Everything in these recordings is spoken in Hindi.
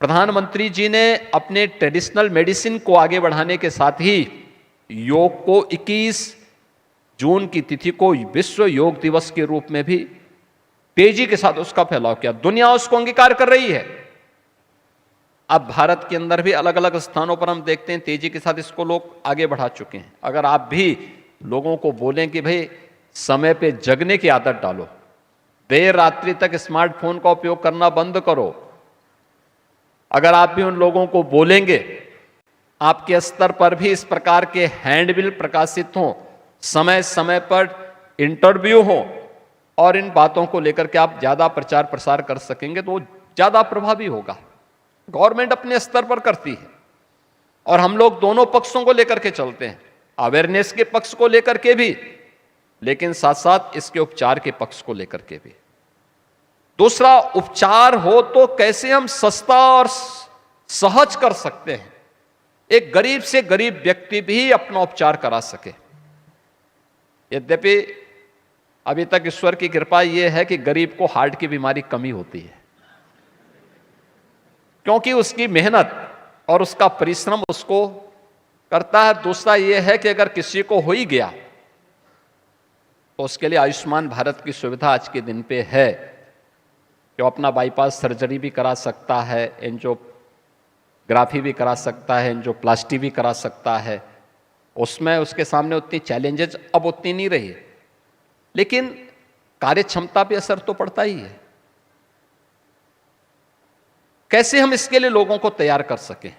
प्रधानमंत्री जी ने अपने ट्रेडिशनल मेडिसिन को आगे बढ़ाने के साथ ही योग को 21 जून की तिथि को विश्व योग दिवस के रूप में भी तेजी के साथ उसका फैलाव किया। दुनिया उसको अंगीकार कर रही है। अब भारत के अंदर भी अलग अलग स्थानों पर हम देखते हैं तेजी के साथ इसको लोग आगे बढ़ा चुके हैं। अगर आप भी लोगों को बोलें कि भाई समय पे जगने की आदत डालो, देर रात्रि तक स्मार्टफोन का उपयोग करना बंद करो, अगर आप भी उन लोगों को बोलेंगे, आपके स्तर पर भी इस प्रकार के हैंडबिल प्रकाशित हों, समय समय पर इंटरव्यू हो और इन बातों को लेकर के आप ज्यादा प्रचार प्रसार कर सकेंगे तो वो ज्यादा प्रभावी होगा। गवर्नमेंट अपने स्तर पर करती है और हम लोग दोनों पक्षों को लेकर के चलते हैं, अवेयरनेस के पक्ष को लेकर के भी, लेकिन साथ साथ इसके उपचार के पक्ष को लेकर के भी। दूसरा, उपचार हो तो कैसे हम सस्ता और सहज कर सकते हैं, एक गरीब से गरीब व्यक्ति भी अपना उपचार करा सके। यद्यपि अभी तक ईश्वर की कृपा यह है कि गरीब को हार्ट की बीमारी कमी होती है, क्योंकि उसकी मेहनत और उसका परिश्रम उसको करता है। दूसरा यह है कि अगर किसी को हो ही गया तो उसके लिए आयुष्मान भारत की सुविधा आज के दिन पे है कि वो अपना बाईपास सर्जरी भी करा सकता है, एंजियोग्राफी भी करा सकता है, एंजियोप्लास्टी भी करा सकता है। उसमें उसके सामने उतनी चैलेंजेस अब उतनी नहीं रही, लेकिन कार्य क्षमता पे असर तो पड़ता ही है। कैसे हम इसके लिए लोगों को तैयार कर सकें।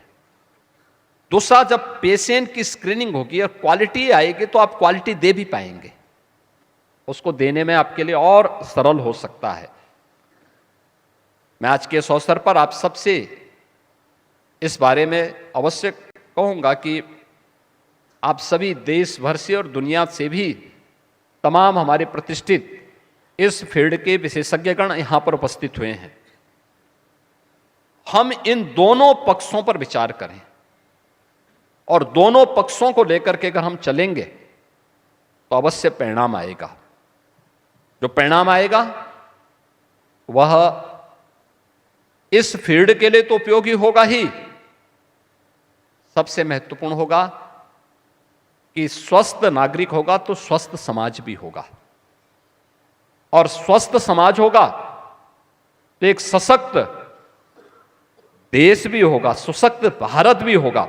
दूसरा, जब पेशेंट की स्क्रीनिंग होगी और क्वालिटी आएगी तो आप क्वालिटी दे भी पाएंगे, उसको देने में आपके लिए और सरल हो सकता है। मैं आज के इस अवसर पर आप सबसे इस बारे में अवश्य कहूंगा कि आप सभी देश भर से और दुनिया से भी तमाम हमारे प्रतिष्ठित इस फील्ड के विशेषज्ञगण यहां पर उपस्थित हुए हैं। हम इन दोनों पक्षों पर विचार करें और दोनों पक्षों को लेकर के अगर हम चलेंगे तो अवश्य परिणाम आएगा। जो परिणाम आएगा वह इस फील्ड के लिए तो उपयोगी होगा ही, सबसे महत्वपूर्ण होगा कि स्वस्थ नागरिक होगा तो स्वस्थ समाज भी होगा, और स्वस्थ समाज होगा तो एक सशक्त देश भी होगा, सशक्त भारत भी होगा।